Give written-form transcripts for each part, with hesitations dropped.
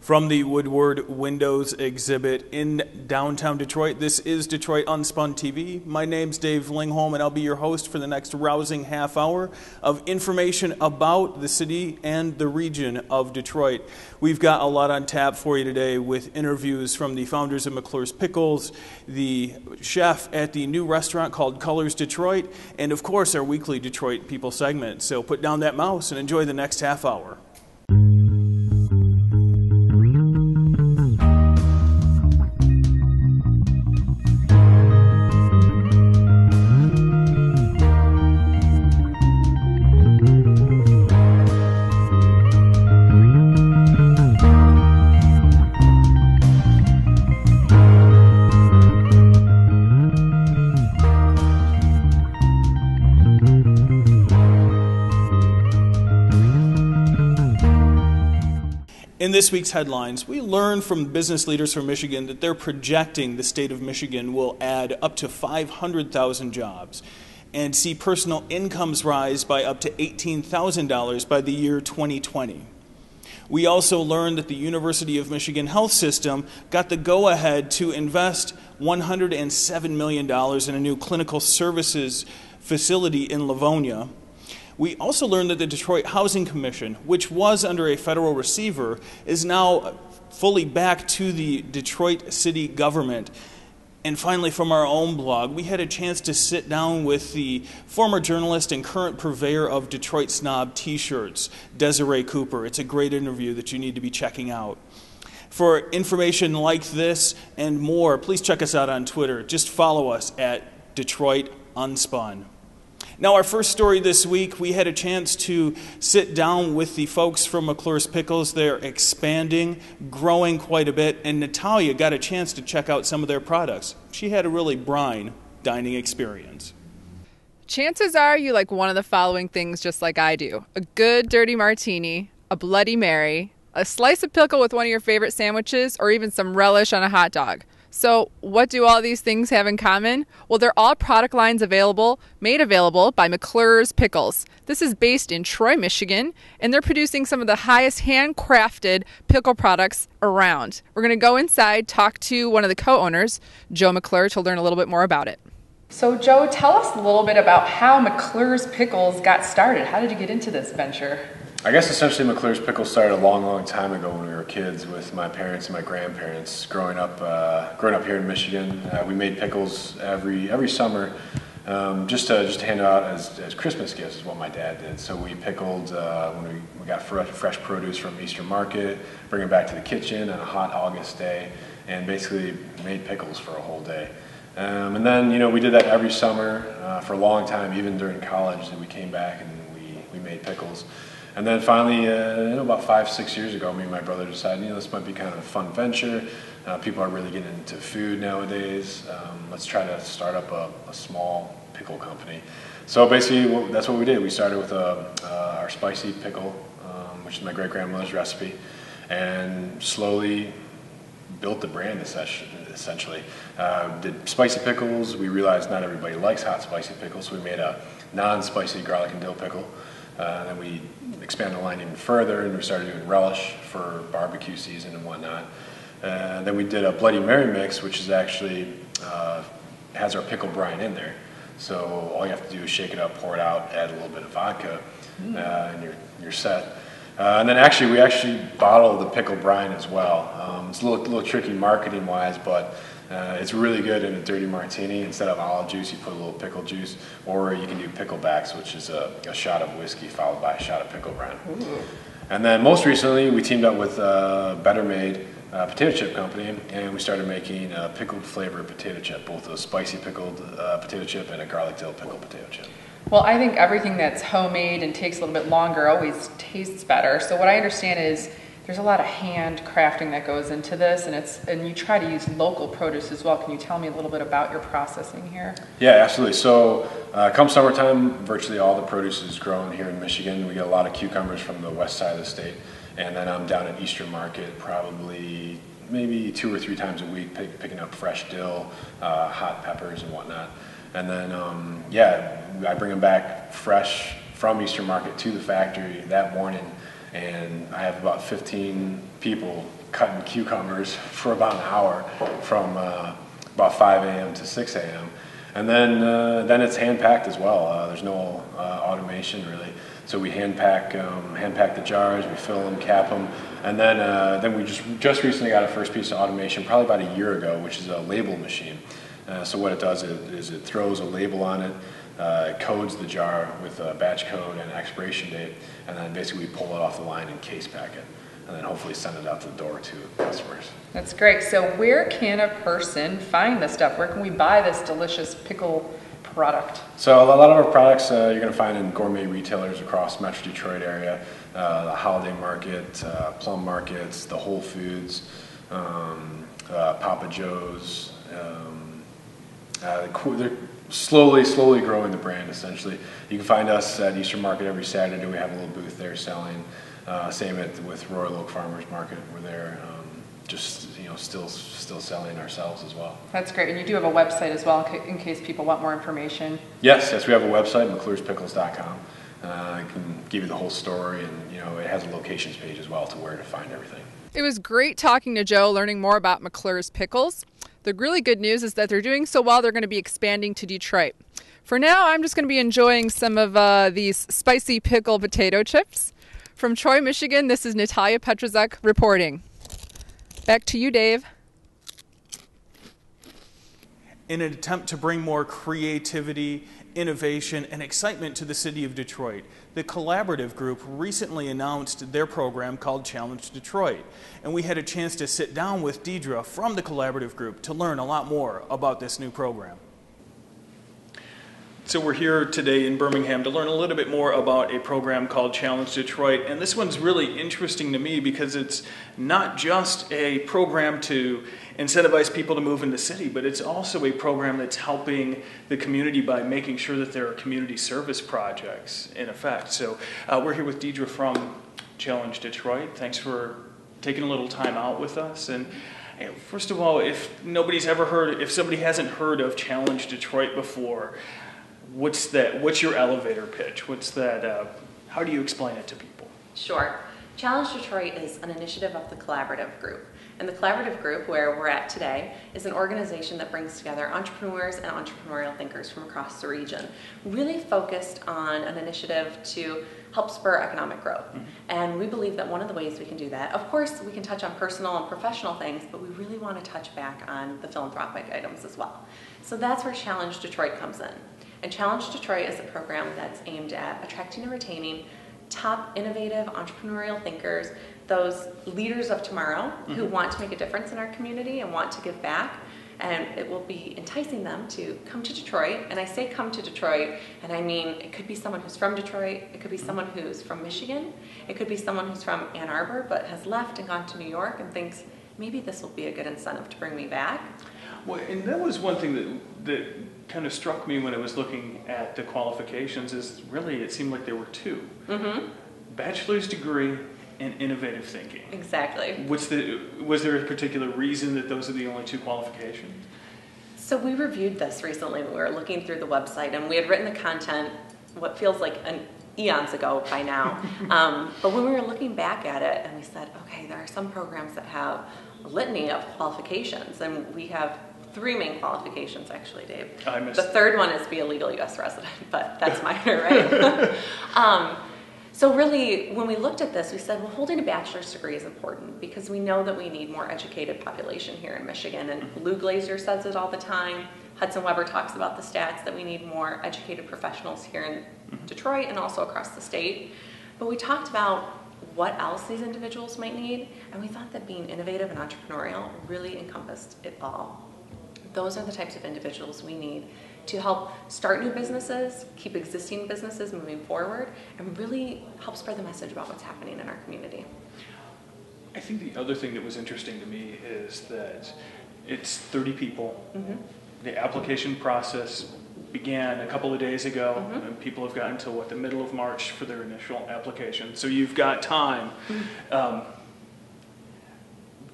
From the Woodward Windows exhibit in downtown Detroit, this is Detroit Unspun TV. My name's Dave Lingholm, and I'll be your host for the next rousing half hour of information about the city and the region of Detroit. We've got a lot on tap for you today with interviews from the founders of McClure's Pickles, the chef at the new restaurant called Colors Detroit, and of course our weekly Detroit People segment. So put down that mouse and enjoy the next half hour. In this week's headlines, we learned from business leaders from Michigan that they're projecting the state of Michigan will add up to 500,000 jobs and see personal incomes rise by up to $18,000 by the year 2020. We also learned that the University of Michigan Health System got the go-ahead to invest $107 million in a new clinical services facility in Livonia. We also learned that the Detroit Housing Commission, which was under a federal receiver, is now fully back to the Detroit city government. And finally, from our own blog, we had a chance to sit down with the former journalist and current purveyor of Detroit Snob t-shirts, Desiree Cooper. It's a great interview that you need to be checking out. For information like this and more, please check us out on Twitter. Just follow us at Detroit Unspun. Now, our first story this week, we had a chance to sit down with the folks from McClure's Pickles. They're expanding, growing quite a bit, and Natalia got a chance to check out some of their products. She had a really brine dining experience. Chances are you like one of the following things just like I do. A good dirty martini, a Bloody Mary, a slice of pickle with one of your favorite sandwiches, or even some relish on a hot dog. So what do all these things have in common? Well, they're all product lines made available by McClure's Pickles. This is based in Troy, Michigan, and they're producing some of the highest handcrafted pickle products around. We're going to go inside, talk to one of the co-owners, Joe McClure, to learn a little bit more about it. So Joe, tell us a little bit about how McClure's Pickles got started. How did you get into this venture? I guess essentially McClure's Pickles started a long time ago when we were kids with my parents and my grandparents. Growing up here in Michigan, we made pickles every summer, just to hand out as Christmas gifts is what my dad did. So we pickled when we got fresh produce from Easter Market, bring it back to the kitchen on a hot August day, and basically made pickles for a whole day. And then we did that every summer for a long time, even during college. We came back and we made pickles. And then finally, about 5-6 years ago, me and my brother decided, this might be kind of a fun venture. People are really getting into food nowadays. Let's try to start up a small pickle company. So basically, that's what we did. We started with our spicy pickle, which is my great-grandmother's recipe, and slowly built the brand essentially. Did spicy pickles. We realized not everybody likes hot spicy pickles, so we made a non-spicy garlic and dill pickle. Then we expanded the line even further, and we started doing relish for barbecue season and whatnot. Then we did a Bloody Mary mix, which is actually has our pickle brine in there. So all you have to do is shake it up, pour it out, add a little bit of vodka, and you're set. And then we actually bottle the pickle brine as well. It's a little tricky marketing-wise, but it's really good in a dirty martini. Instead of olive juice, you put a little pickle juice, or you can do picklebacks, which is a shot of whiskey followed by a shot of pickle brine. Ooh. And then most recently, we teamed up with Better Made potato chip company, and we started making a pickled flavored potato chip, both a spicy pickled potato chip and a garlic dill pickled potato chip. Well, I think everything that's homemade and takes a little bit longer always tastes better. So what I understand is there's a lot of hand crafting that goes into this, and you try to use local produce as well. Can you tell me a little bit about your processing here? Yeah, absolutely. So come summertime, virtually all the produce is grown here in Michigan. We get a lot of cucumbers from the west side of the state, and then I'm down at Easter Market probably maybe 2 or 3 times a week picking up fresh dill, hot peppers and whatnot. And then, I bring them back fresh from Easter Market to the factory that morning, And I have about 15 people cutting cucumbers for about an hour from about 5 a.m. to 6 a.m. And then it's hand packed as well. There's no automation really. So we hand pack the jars, we fill them, cap them, and then we just recently got our first piece of automation, probably about a year ago, which is a label machine. So what it does is it throws a label on it, it codes the jar with a batch code and expiration date, and then basically we pull it off the line and case pack it, and then hopefully send it out to the door to customers. That's great. So where can a person find this stuff? Where can we buy this delicious pickle product? So a lot of our products you're going to find in gourmet retailers across Metro Detroit area, the Holiday Market, Plum Markets, the Whole Foods, Papa Joe's. They're slowly growing the brand essentially. You can find us at Eastern Market every Saturday. We have a little booth there selling. Same with Royal Oak Farmers Market. We're there just still selling ourselves as well. That's great. And you do have a website as well in case people want more information. Yes, we have a website, McClure'spickles.com. I can give you the whole story, and it has a locations page as well to where to find everything. It was great talking to Joe, learning more about McClure's Pickles. The really good news is that they're doing so well, they're going to be expanding to Detroit. For now, I'm just going to be enjoying some of these spicy pickle potato chips. From Troy, Michigan, this is Natalia Petrozek reporting. Back to you, Dave. In an attempt to bring more creativity, innovation, and excitement to the city of Detroit, the Collaborative Group recently announced their program called Challenge Detroit. And we had a chance to sit down with Deidre from the Collaborative Group to learn a lot more about this new program. So we're here today in Birmingham to learn a little bit more about a program called Challenge Detroit. And this one's really interesting to me because it's not just a program to incentivize people to move in the city, but it's also a program that's helping the community by making sure that there are community service projects in effect. So we're here with Deidre from Challenge Detroit. Thanks for taking a little time out with us. And first of all, if somebody hasn't heard of Challenge Detroit before, what's your elevator pitch? How do you explain it to people? Sure. Challenge Detroit is an initiative of the Collaborative Group. And the Collaborative Group, where we're at today, is an organization that brings together entrepreneurs and entrepreneurial thinkers from across the region, really focused on an initiative to help spur economic growth. Mm-hmm. And we believe that one of the ways we can do that, of course, we can touch on personal and professional things, but we really want to touch back on the philanthropic items as well. So that's where Challenge Detroit comes in. And Challenge Detroit is a program that's aimed at attracting and retaining top innovative entrepreneurial thinkers, those leaders of tomorrow who want to make a difference in our community and want to give back. And it will be enticing them to come to Detroit. And I say come to Detroit, and I mean it could be someone who's from Detroit, it could be someone who's from Michigan, it could be someone who's from Ann Arbor but has left and gone to New York and thinks, maybe this will be a good incentive to bring me back. Well, and that was one thing that kind of struck me when I was looking at the qualifications is really it seemed like there were two. Mm-hmm. Bachelor's degree and innovative thinking. Exactly. Was there a particular reason that those are the only two qualifications? So we reviewed this recently when we were looking through the website, and we had written the content what feels like eons ago by now. But when we were looking back at it, and we said, okay, there are some programs that have a litany of qualifications, and we have 3 main qualifications, actually, Dave. The third one is be a legal U.S. resident, but that's minor, right? So really, when we looked at this, we said, well, holding a bachelor's degree is important because we know that we need more educated population here in Michigan. And Lou Glazer says it all the time. Hudson Weber talks about the stats that we need more educated professionals here in Detroit and also across the state. But we talked about what else these individuals might need, and we thought that being innovative and entrepreneurial really encompassed it all. Those are the types of individuals we need to help start new businesses, keep existing businesses moving forward, and really help spread the message about what's happening in our community. I think the other thing that was interesting to me is that it's 30 people. Mm-hmm. The application process began a couple of days ago, and people have gotten to the middle of March for their initial application. So you've got time.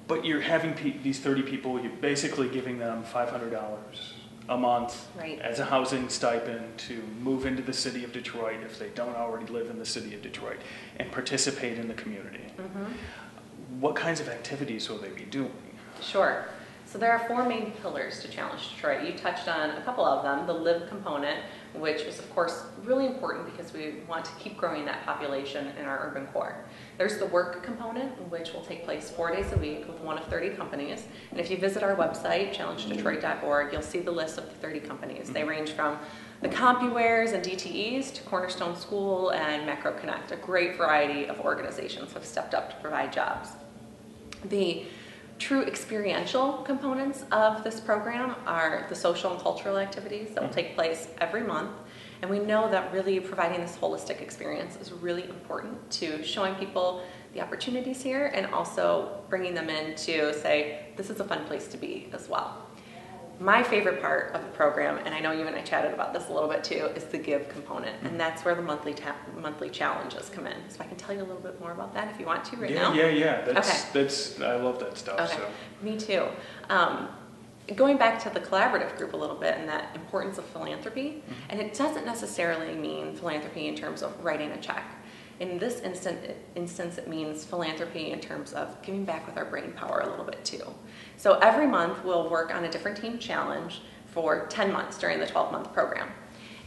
But you're having these 30 people, you're basically giving them $500 a month Right. as a housing stipend to move into the city of Detroit if they don't already live in the city of Detroit and participate in the community. What kinds of activities will they be doing? Sure. So there are 4 main pillars to Challenge Detroit. You touched on a couple of them. The live component, which is of course really important because we want to keep growing that population in our urban core. There's the work component, which will take place 4 days a week with one of 30 companies. And if you visit our website, challengedetroit.org, you'll see the list of the 30 companies. They range from the CompuWares and DTEs to Cornerstone School and Macro Connect. A great variety of organizations have stepped up to provide jobs. The true experiential components of this program are the social and cultural activities that will take place every month. And we know that really providing this holistic experience is really important to showing people the opportunities here and also bringing them in to say, this is a fun place to be as well. My favorite part of the program, and I know you and I chatted about this a little bit too, is the give component. And that's where the monthly challenges come in. So I can tell you a little bit more about that if you want to now. Yeah. That's I love that stuff. Okay. So. Me too. Going back to the collaborative group a little bit and that importance of philanthropy, and it doesn't necessarily mean philanthropy in terms of writing a check. In this instance, it means philanthropy in terms of giving back with our brain power a little bit too. So every month we'll work on a different team challenge for 10 months during the 12-month program.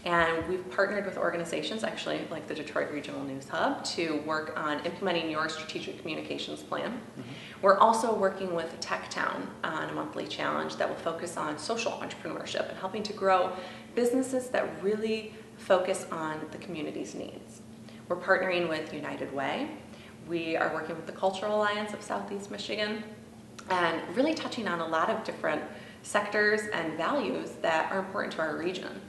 And we've partnered with organizations, actually like the Detroit Regional News Hub, to work on implementing your strategic communications plan. We're also working with TechTown on a monthly challenge that will focus on social entrepreneurship and helping to grow businesses that really focus on the community's needs. We're partnering with United Way. We are working with the Cultural Alliance of Southeast Michigan and really touching on a lot of different sectors and values that are important to our region.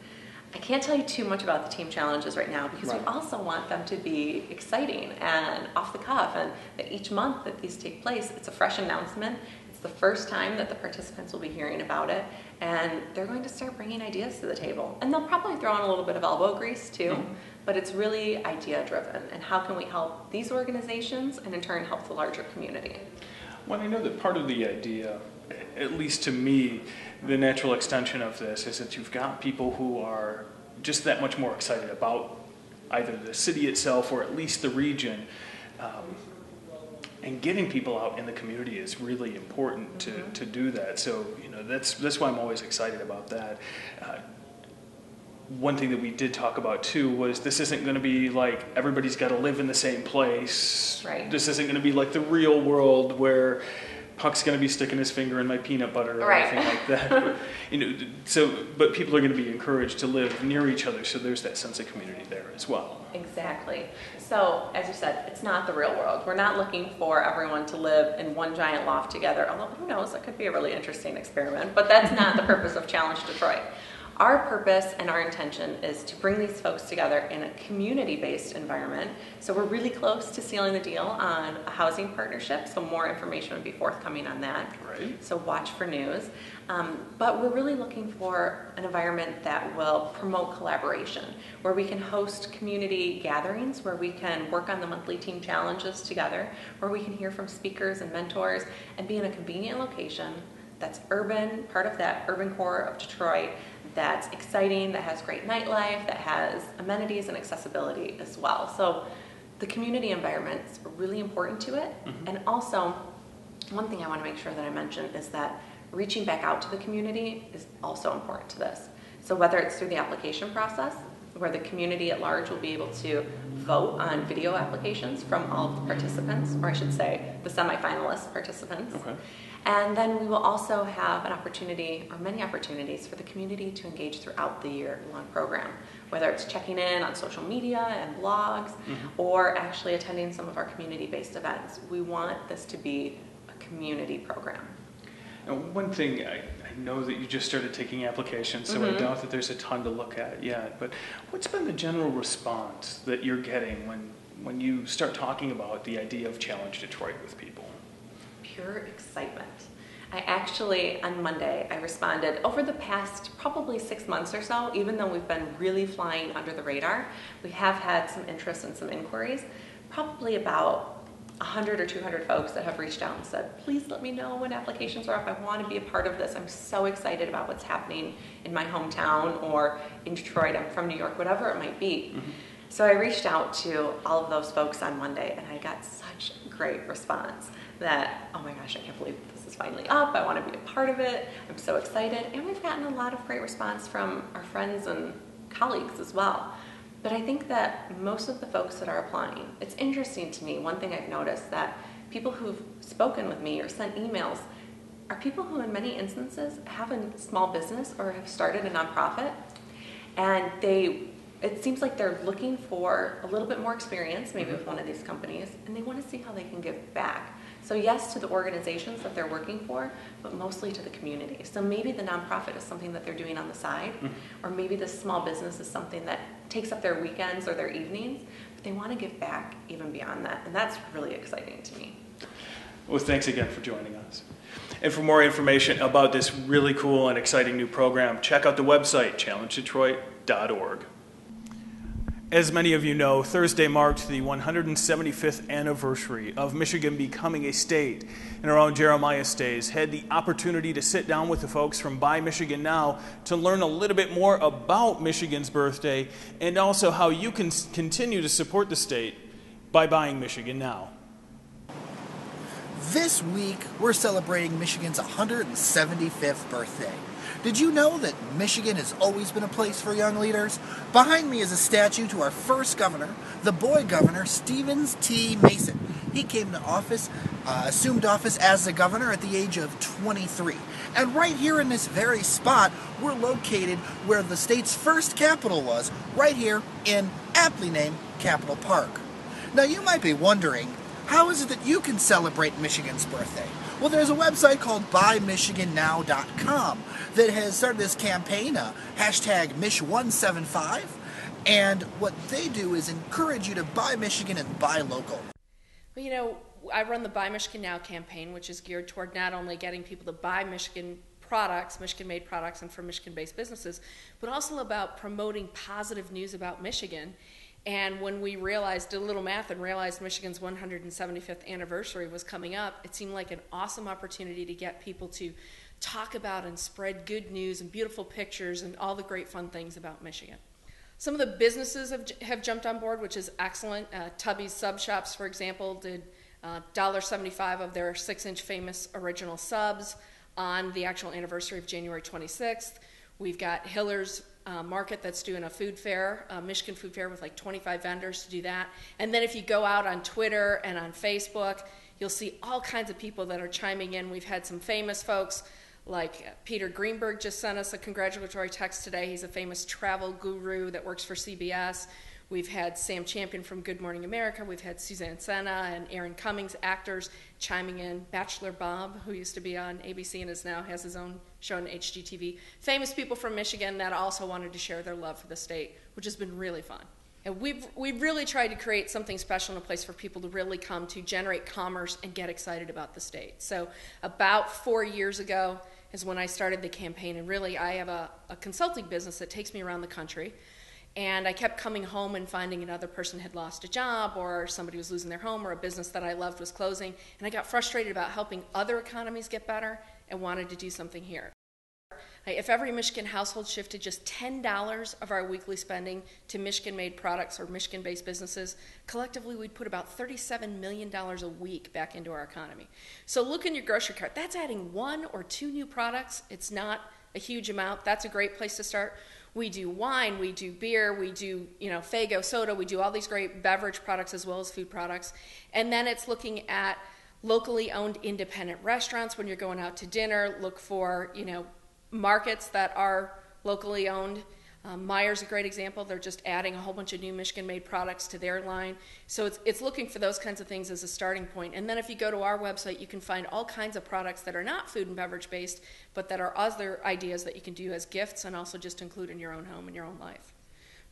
I can't tell you too much about the team challenges right now because we also want them to be exciting and off the cuff, and that each month that these take place, it's a fresh announcement. It's the first time that the participants will be hearing about it, and they're going to start bringing ideas to the table. And they'll probably throw in a little bit of elbow grease too, but it's really idea driven, and how can we help these organizations and in turn help the larger community? Well, I know that part of the idea, at least to me, the natural extension of this is that you've got people who are just that much more excited about either the city itself or at least the region. And getting people out in the community is really important to do that. So, that's why I'm always excited about that. One thing that we did talk about too was this isn't going to be like everybody's got to live in the same place. Right. This isn't going to be like the real world where Puck's going to be sticking his finger in my peanut butter or anything like that. But people are going to be encouraged to live near each other, so there's that sense of community there as well. Exactly. So, as you said, it's not the real world. We're not looking for everyone to live in one giant loft together, although who knows, that could be a really interesting experiment, but that's not the purpose of Challenge Detroit. Our purpose and our intention is to bring these folks together in a community-based environment. So we're really close to sealing the deal on a housing partnership, so more information will be forthcoming on that. Right. So watch for news. But we're really looking for an environment that will promote collaboration, where we can host community gatherings, where we can work on the monthly team challenges together, where we can hear from speakers and mentors, and be in a convenient location that's urban, part of that urban core of Detroit, that's exciting, that has great nightlife, that has amenities and accessibility as well. So the community environment's really important to it. And also, one thing I want to make sure that I mention is that reaching back out to the community is also important to this. So whether it's through the application process, where the community at large will be able to vote on video applications from all of the participants, or I should say the semifinalist participants. Okay. And then we will also have an opportunity, or many opportunities, for the community to engage throughout the year-long program, whether it's checking in on social media and blogs, or actually attending some of our community-based events. We want this to be a community program. Now, one thing, I know that you just started taking applications, so I doubt that there's a ton to look at yet, but what's been the general response that you're getting when you start talking about the idea of Challenge Detroit with people? Pure excitement. I actually, on Monday, I responded over the past probably 6 months or so, even though we've been really flying under the radar, we have had some interest and some inquiries, probably about 100 or 200 folks that have reached out and said, please let me know when applications are up. I want to be a part of this. I'm so excited about what's happening in my hometown or in Detroit. I'm from New York, whatever it might be. Mm-hmm. So I reached out to all of those folks on Monday, and I got such great response that, oh my gosh, I can't believe this is finally up. I want to be a part of it. I'm so excited. And we've gotten a lot of great response from our friends and colleagues as well. But I think that most of the folks that are applying, it's interesting to me, one thing I've noticed, that people who've spoken with me or sent emails are people who in many instances have a small business or have started a nonprofit, and it seems like they're looking for a little bit more experience, maybe with one of these companies, and they want to see how they can give back. So yes, to the organizations that they're working for, but mostly to the community. So maybe the nonprofit is something that they're doing on the side, or maybe this small business is something that takes up their weekends or their evenings, but they want to give back even beyond that, and that's really exciting to me. Well, thanks again for joining us. And for more information about this really cool and exciting new program, check out the website, challengedetroit.org. As many of you know, Thursday marked the 175th anniversary of Michigan becoming a state. And around Jeremiah Stays had the opportunity to sit down with the folks from BuyMichiganNow to learn a little bit more about Michigan's birthday and also how you can continue to support the state by buying Michigan Now. This week, we're celebrating Michigan's 175th birthday. Did you know that Michigan has always been a place for young leaders? Behind me is a statue to our first governor, the boy governor, Stevens T. Mason. He came to office, assumed office as the governor at the age of 23. And right here in this very spot, we're located where the state's first capitol was, right here in aptly named Capitol Park. Now you might be wondering, how is it that you can celebrate Michigan's birthday? Well, there's a website called BuyMichiganNow.com that has started this campaign, hashtag Mich175, and what they do is encourage you to buy Michigan and buy local. Well, you know, I run the Buy Michigan Now campaign, which is geared toward not only getting people to buy Michigan products, Michigan-made products and from Michigan-based businesses, but also about promoting positive news about Michigan. And when we did a little math and realized Michigan's 175th anniversary was coming up, it seemed like an awesome opportunity to get people to talk about and spread good news and beautiful pictures and all the great fun things about Michigan. Some of the businesses have jumped on board, which is excellent. Tubby's Sub Shops, for example, did $1.75 of their 6-inch famous original subs on the actual anniversary of January 26th. We've got Hiller's Market that's doing a food fair, Michigan food fair with like 25 vendors to do that. And then if you go out on Twitter and on Facebook, you'll see all kinds of people that are chiming in. We've had some famous folks like Peter Greenberg just sent us a congratulatory text today. He's a famous travel guru that works for CBS. We've had Sam Champion from Good Morning America. We've had Suzanne Senna and Aaron Cummings, actors, chiming in. Bachelor Bob, who used to be on ABC and now has his own show on HGTV. Famous people from Michigan that also wanted to share their love for the state, which has been really fun. And we've really tried to create something special and a place for people to really come to generate commerce and get excited about the state. So about 4 years ago is when I started the campaign, and really I have a consulting business that takes me around the country. And I kept coming home and finding another person had lost a job or somebody was losing their home or a business that I loved was closing. And I got frustrated about helping other economies get better and wanted to do something here. If every Michigan household shifted just $10 of our weekly spending to Michigan-made products or Michigan-based businesses, collectively we'd put about $37 million a week back into our economy. So look in your grocery cart. That's adding 1 or 2 new products. It's not a huge amount. That's a great place to start. We do wine, we do beer, we do, Faygo soda, we do all these great beverage products as well as food products. And then it's looking at locally owned independent restaurants when you're going out to dinner. Look for, markets that are locally owned. Meijer's a great example. They're just adding a whole bunch of new Michigan-made products to their line. So it's looking for those kinds of things as a starting point. And then if you go to our website, you can find all kinds of products that are not food and beverage based, but that are other ideas that you can do as gifts and also just include in your own home and your own life.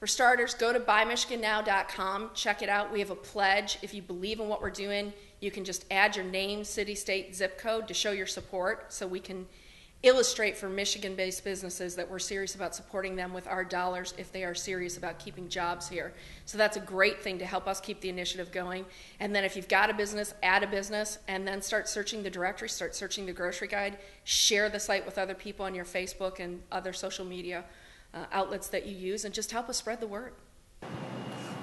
For starters, go to BuyMichiganNow.com. Check it out. We have a pledge. If you believe in what we're doing, you can just add your name, city, state, zip code to show your support so we can illustrate for Michigan-based businesses that we're serious about supporting them with our dollars if they are serious about keeping jobs here. So that's a great thing to help us keep the initiative going. And then if you've got a business, add a business, and then start searching the directory, start searching the grocery guide, share the site with other people on your Facebook and other social media outlets that you use, and just help us spread the word.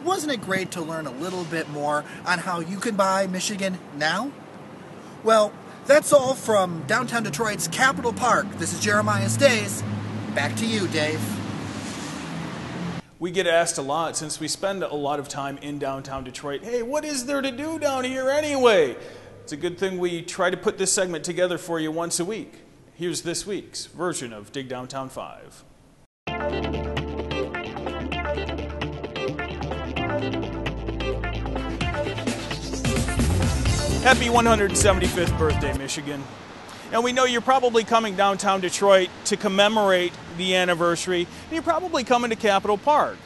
Wasn't it great to learn a little bit more on how you can buy Michigan now? Well, that's all from downtown Detroit's Capitol Park. This is Jeremiah Stays. Back to you, Dave. We get asked a lot, since we spend a lot of time in downtown Detroit, hey, what is there to do down here anyway? It's a good thing we try to put this segment together for you once a week. Here's this week's version of Dig Downtown 5. Happy 175th birthday, Michigan. And we know you're probably coming downtown Detroit to commemorate the anniversary, and you're probably coming to Capitol Park.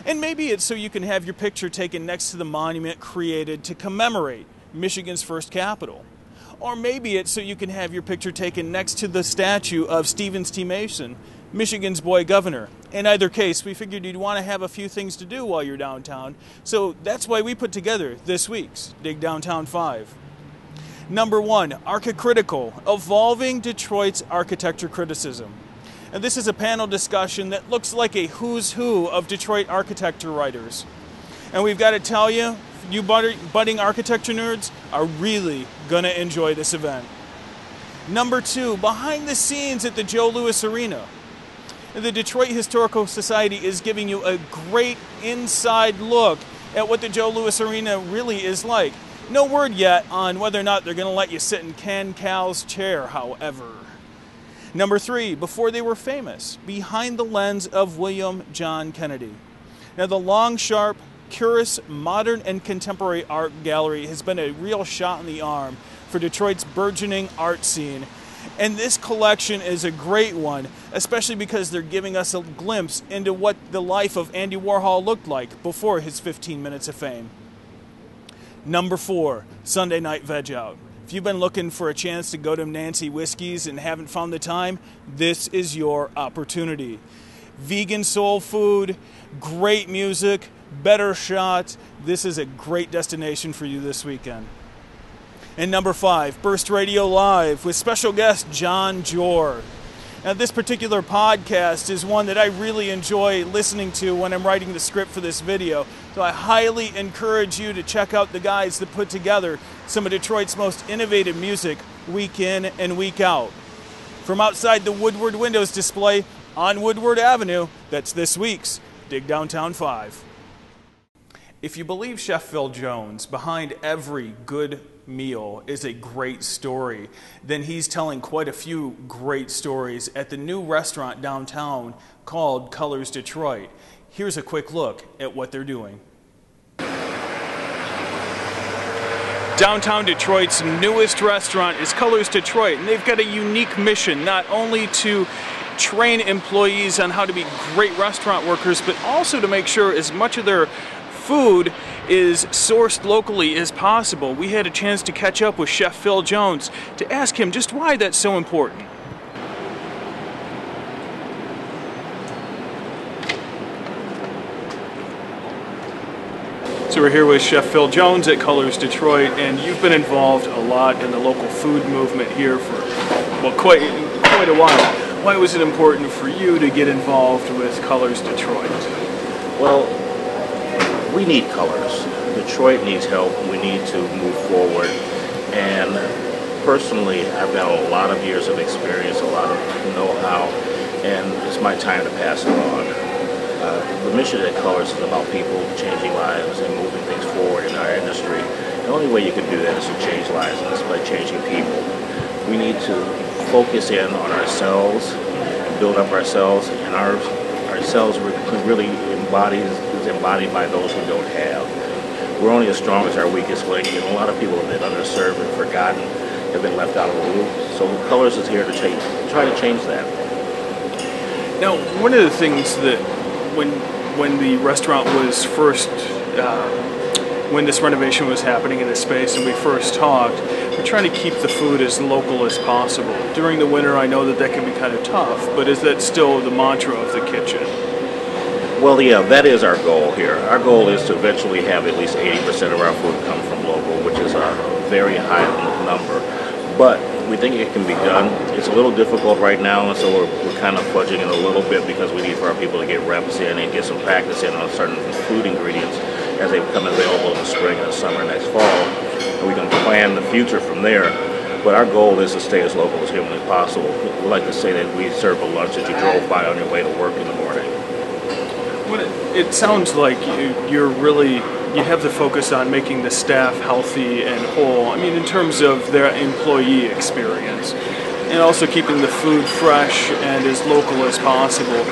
And maybe it's so you can have your picture taken next to the monument created to commemorate Michigan's first capital. Or maybe it's so you can have your picture taken next to the statue of Stevens T. Mason, Michigan's boy governor. In either case, we figured you'd want to have a few things to do while you're downtown, so that's why we put together this week's Dig Downtown 5. Number 1, Archicritical, Evolving Detroit's Architecture Criticism. And this is a panel discussion that looks like a who's who of Detroit architecture writers. And we've got to tell you, you budding architecture nerds are really going to enjoy this event. Number 2, Behind the Scenes at the Joe Louis Arena. The Detroit Historical Society is giving you a great inside look at what the Joe Louis Arena really is like. No word yet on whether or not they're going to let you sit in Ken Cal's chair, however. Number 3, Before They Were Famous, Behind the Lens of William John Kennedy. Now, the long, sharp, curious, modern, and contemporary art gallery has been a real shot in the arm for Detroit's burgeoning art scene. And this collection is a great one, especially because they're giving us a glimpse into what the life of Andy Warhol looked like before his 15 minutes of fame. Number 4, Sunday Night Veg Out. If you've been looking for a chance to go to Nancy Whiskey's and haven't found the time, this is your opportunity. Vegan soul food, great music, better shots. This is a great destination for you this weekend. And number 5, Burst Radio Live with special guest John Jor. Now, this particular podcast is one that I really enjoy listening to when I'm writing the script for this video. So I highly encourage you to check out the guys that put together some of Detroit's most innovative music week in and week out. From outside the Woodward Windows display on Woodward Avenue, that's this week's Dig Downtown 5. If you believe Chef Phil Jones, behind every good meal is a great story, then he's telling quite a few great stories at the new restaurant downtown called Colors Detroit. Here's a quick look at what they're doing. Downtown Detroit's newest restaurant is Colors Detroit, and they've got a unique mission, not only to train employees on how to be great restaurant workers, but also to make sure as much of their food is sourced locally as possible. We had a chance to catch up with Chef Phil Jones to ask him just why that's so important. So we're here with Chef Phil Jones at Colors Detroit, and you've been involved a lot in the local food movement here for, well, quite a while. Why was it important for you to get involved with Colors Detroit? Well, we need colors. Detroit needs help. We need to move forward. And personally, I've got a lot of years of experience, a lot of know-how, and it's my time to pass it on. The mission at Colors is about people changing lives and moving things forward in our industry. The only way you can do that is to change lives, and that's by changing people. We need to focus in on ourselves, build up ourselves, and ourselves really is embodied by those who don't have. We're only as strong as our weakest link, and a lot of people have been underserved and forgotten, have been left out of the loop. So Colors is here to try to change that. Now, one of the things that when the restaurant was first when this renovation was happening in this space and we first talked, we're trying to keep the food as local as possible. During the winter, I know that can be kind of tough, but is that still the mantra of the kitchen? Well, yeah, that is our goal here. Our goal is to eventually have at least 80% of our food come from local, which is a very high number. But we think it can be done. It's a little difficult right now, and so we're kind of fudging it a little bit because we need for our people to get reps in and get some practice in on certain food ingredients as they become available in the spring and the summer next fall. And we can plan the future from there. But our goal is to stay as local as humanly possible. We like to say that we serve a lunch that you drove by on your way to work in the morning. It sounds like you have the focus on making the staff healthy and whole. I mean, in terms of their employee experience, and also keeping the food fresh and as local as possible.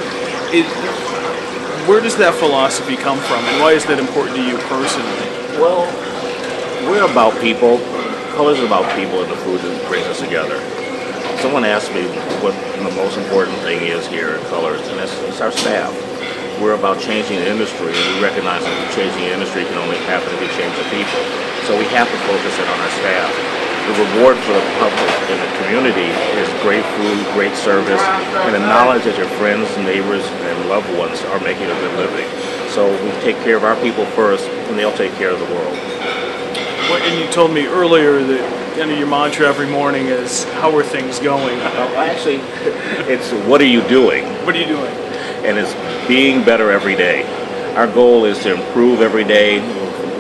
Where does that philosophy come from, and why is that important to you personally? Well, we're about people. Colors are about people and the food that brings us together. Someone asked me what the most important thing is here at Colors, and it's our staff. We're about changing the industry, and we recognize that changing the industry can only happen if we change the people. So we have to focus in on our staff. The reward for the public and the community is great food, great service, and the knowledge that your friends, neighbors, and loved ones are making a good living. So we take care of our people first, and they'll take care of the world. Well, and you told me earlier that your mantra every morning is, how are things going? Actually, it's what are you doing? What are you doing? And it's being better every day. Our goal is to improve every day,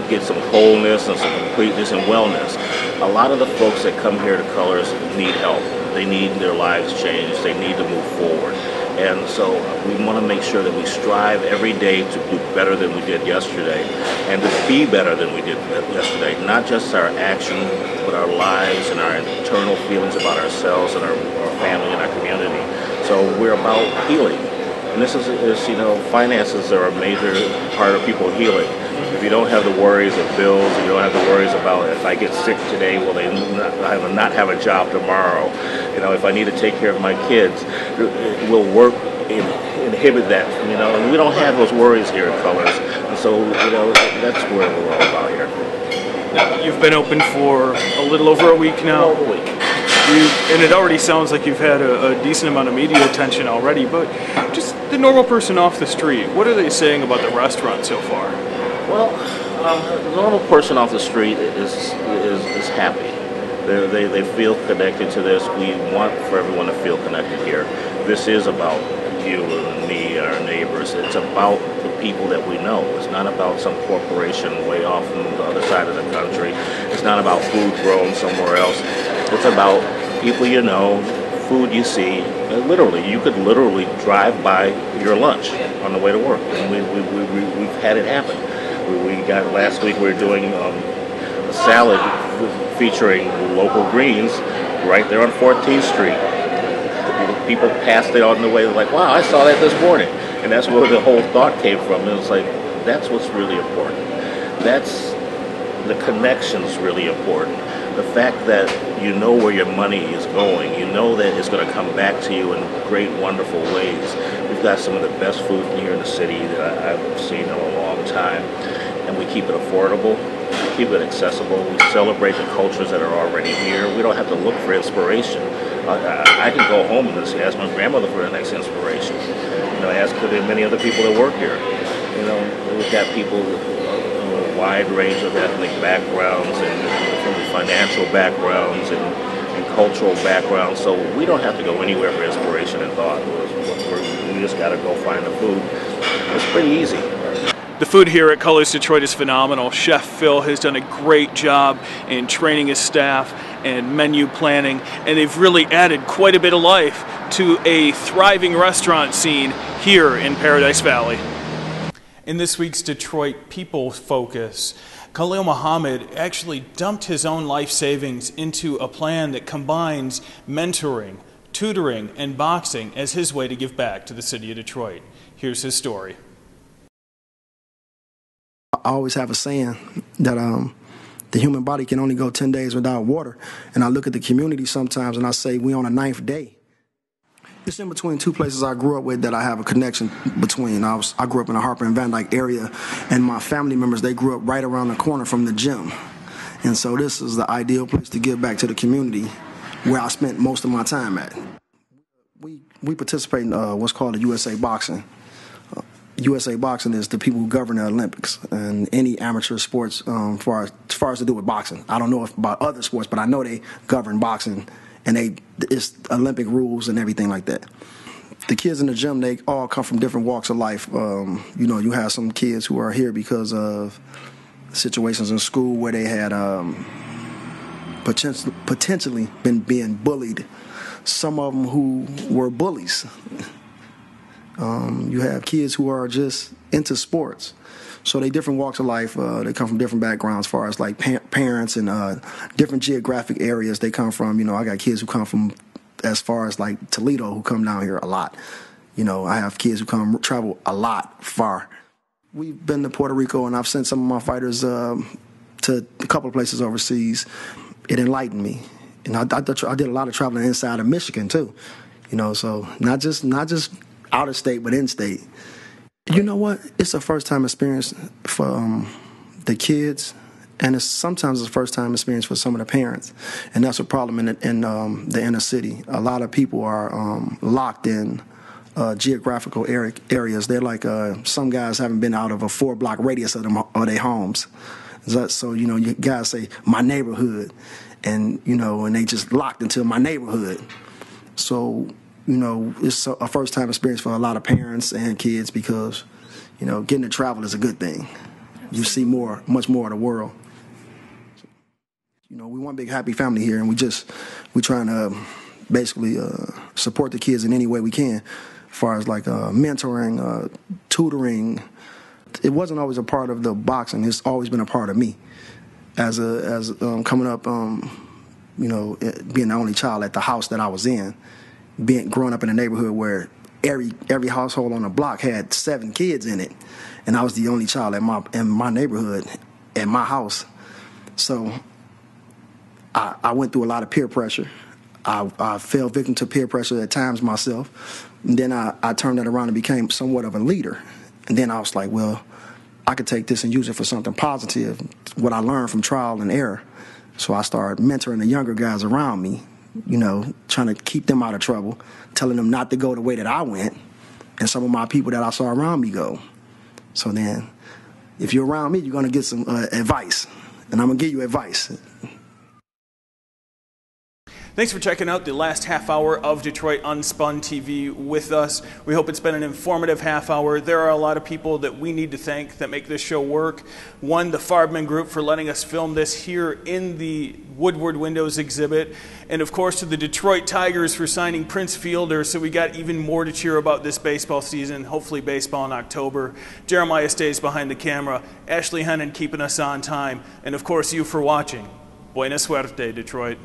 get some wholeness and some completeness and wellness. A lot of the folks that come here to Colors need help. They need their lives changed. They need to move forward. And so we want to make sure that we strive every day to do better than we did yesterday and to be better than we did yesterday. Not just our action, but our lives and our internal feelings about ourselves and our family and our community. So we're about healing. And this is finances are a major part of people healing. If you don't have the worries of bills, and you don't have the worries about if I get sick today, will they not have a job tomorrow? If I need to take care of my kids, we'll work inhibit that. And we don't have those worries here at Colors. And so, that's where we're all about here. Now, you've been open for a little over a week now. A week. And it already sounds like you've had a decent amount of media attention already, but just the normal person off the street, what are they saying about the restaurant so far? Well, the normal person off the street is happy. They feel connected to this. We want for everyone to feel connected here. This is about you and me and our neighbors. It's about the people that we know. It's not about some corporation way off on the other side of the country. It's not about food grown somewhere else. It's about people you know, food you see. You could literally drive by your lunch on the way to work. And we've had it happen. Last week we were doing a salad featuring local greens right there on 14th Street. People passed it on the way, like, wow, I saw that this morning. And that's where the whole thought came from. It was like, that's what's really important. The connection's really important. The fact that you know where your money is going, you know that it's going to come back to you in great, wonderful ways. We've got some of the best food here in the city that I've seen in a long time, and we keep it affordable, we keep it accessible, we celebrate the cultures that are already here. We don't have to look for inspiration. I can go home and just ask my grandmother for the next inspiration. Ask many other people that work here. We've got people a wide range of ethnic backgrounds and from financial backgrounds and cultural backgrounds. So we don't have to go anywhere for inspiration and thought. We just got to go find the food. It's pretty easy. The food here at Colors Detroit is phenomenal. Chef Phil has done a great job in training his staff and menu planning, and they've really added quite a bit of life to a thriving restaurant scene here in Paradise Valley. In this week's Detroit People Focus, Khalil Muhammad actually dumped his own life savings into a plan that combines mentoring, tutoring, and boxing as his way to give back to the city of Detroit. Here's his story. I always have a saying that the human body can only go 10 days without water. And I look at the community sometimes and I say, we on a 9th day. It's in between two places I grew up with that I have a connection between. I grew up in the Harper and Van Dyke area, and my family members, they grew up right around the corner from the gym. And so this is the ideal place to give back to the community where I spent most of my time at. We participate in what's called the USA Boxing. USA Boxing is the people who govern the Olympics and any amateur sports as far as to do with boxing. I don't know about other sports, but I know they govern boxing, and it's Olympic rules and everything like that. The kids in the gym, they all come from different walks of life. You have some kids who are here because of situations in school where they had potentially been being bullied. Some of them who were bullies. You have kids who are just into sports. So they different walks of life. They come from different backgrounds as far as like parents and different geographic areas they come from. I got kids who come from as far as like Toledo who come down here a lot. I have kids who travel a lot far. We've been to Puerto Rico, and I've sent some of my fighters to a couple of places overseas. It enlightened me. And I did a lot of traveling inside of Michigan too. So not just out of state, but in state. You know what? It's a first-time experience for the kids, and sometimes it's a first-time experience for some of the parents. And that's a problem in the inner city. A lot of people are locked in geographical areas. They're like some guys haven't been out of a 4-block radius of their homes. So you guys say my neighborhood, and and they just locked into my neighborhood. So it's a first-time experience for a lot of parents and kids because getting to travel is a good thing. You see much more of the world. We one big happy family here, and we trying to basically support the kids in any way we can, as far as like mentoring, tutoring. It wasn't always a part of the boxing. It's always been a part of me as coming up. Being the only child at the house that I was in, growing up in a neighborhood where every household on the block had 7 kids in it, and I was the only child in my neighborhood, at my house. So I went through a lot of peer pressure. I fell victim to peer pressure at times myself. And then I turned that around and became somewhat of a leader. And then I was like, well, I could take this and use it for something positive, what I learned from trial and error. So I started mentoring the younger guys around me, trying to keep them out of trouble, telling them not to go the way that I went, and some of my people that I saw around me go. So then, if you're around me, you're going to get some advice, and I'm going to give you advice. Thanks for checking out the last half hour of Detroit Unspun TV with us. We hope it's been an informative half hour. There are a lot of people that we need to thank that make this show work. One, the Farbman Group for letting us film this here in the Woodward Windows exhibit. And of course to the Detroit Tigers for signing Prince Fielder, so we got even more to cheer about this baseball season, hopefully baseball in October. Jeremiah stays behind the camera. Ashley Hennon keeping us on time. And of course you for watching. Buena suerte, Detroit.